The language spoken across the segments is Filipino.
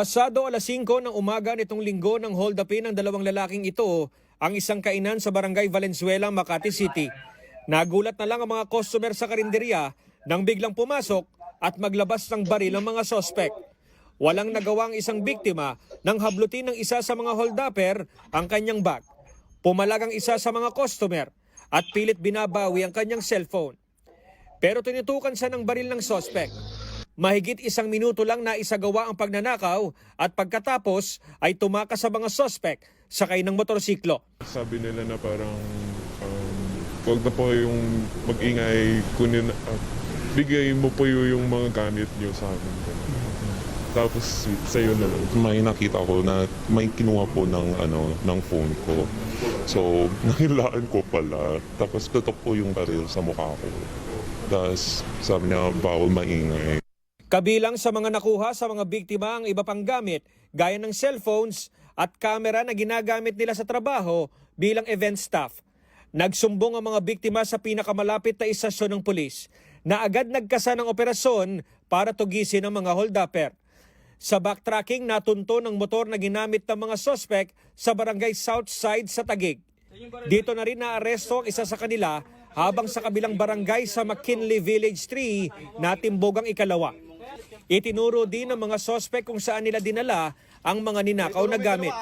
Pasado alas 5 ng umaga nitong linggo ng hold-upin ng dalawang lalaking ito ang isang kainan sa barangay Valenzuela, Makati City. Nagulat na lang ang mga customer sa karinderya nang biglang pumasok at maglabas ng baril ang mga sospek. Walang nagawa ang isang biktima nang hablutin ng isa sa mga hold-upper ang kanyang bag. Pumalag ang isa sa mga customer at pilit binabawi ang kanyang cellphone. Pero tinutukan siya ng baril ng sospek. Mahigit 1 minuto lang na isagawa ang pagnanakaw at pagkatapos ay tumakas sa mga sospek sakay ng motorsiklo. Sabi nila na parang wag na po yung mag-ingay, kunin, bigay mo po yung mga gamit niyo sa amin. Tapos sa'yo na lang. May nakita ko na may kinuha po ng phone ko. So, nahilaan ko pala. Tapos tutok po yung baril sa mukha ko. Tapos sabi niya, bawal maingay. Kabilang sa mga nakuha sa mga biktima ang iba pang gamit gaya ng cellphones at kamera na ginagamit nila sa trabaho bilang event staff. Nagsumbong ang mga biktima sa pinakamalapit na istasyon ng pulis na agad nagkasa ng operasyon para tugisin ang mga hold-upper. Sa backtracking, natunto ng motor na ginamit ng mga sospek sa barangay Southside sa Taguig. Dito na rin naaresto ang isa sa kanila habang sa kabilang barangay sa McKinley Village 3 natimbog ang ikalawa. Itinuro din ng mga sospek kung saan nila dinala ang mga ninakaw na gamit.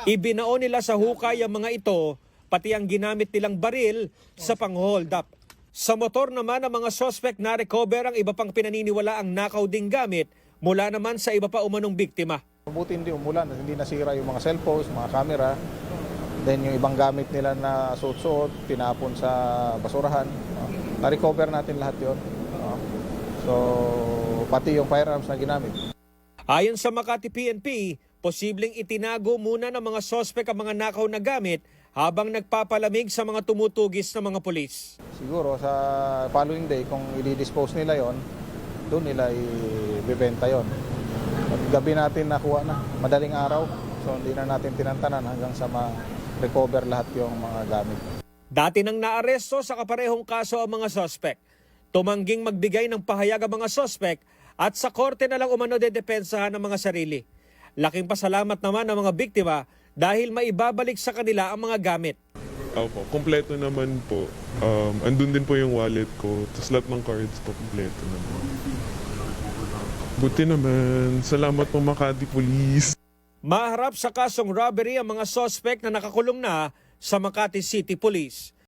Ibinao nila sa hukay ang mga ito, pati ang ginamit nilang baril sa pang-hold up. Sa motor naman ang mga sospek na-recover ang iba pang pinaniniwala ang nakaw ding gamit mula naman sa iba pa umanong biktima. Mabuti hindi umulan, hindi nasira yung mga cellphones, mga camera. Then yung ibang gamit nila na suot-suot, tinapon sa basurahan. Na-recover natin lahat yon. So, pati yung firearms na ginamit. Ayon sa Makati PNP, posibleng itinago muna ng mga sospek ang mga nakaw na gamit habang nagpapalamig sa mga tumutugis ng mga pulis. Siguro sa following day, kung i-dispose nila yon, doon nila ibebenta yon. At gabi natin nakuha na, madaling araw. So hindi na natin tinantanan hanggang sa ma-recover lahat yung mga gamit. Dati nang naaresto sa kaparehong kaso ang mga sospek. Tumangging magbigay ng pahayag ang mga sospek at sa korte na lang umano dedepensahan ng mga sarili. Laking pasalamat naman ng mga biktima dahil maibabalik sa kanila ang mga gamit. Opo, kompleto naman po. Andun din po yung wallet ko. Tapos lahat ng cards po, kompleto naman. Buti naman. Salamat po Makati Police. Maharap sa kasong robbery ang mga sospek na nakakulong na sa Makati City Police.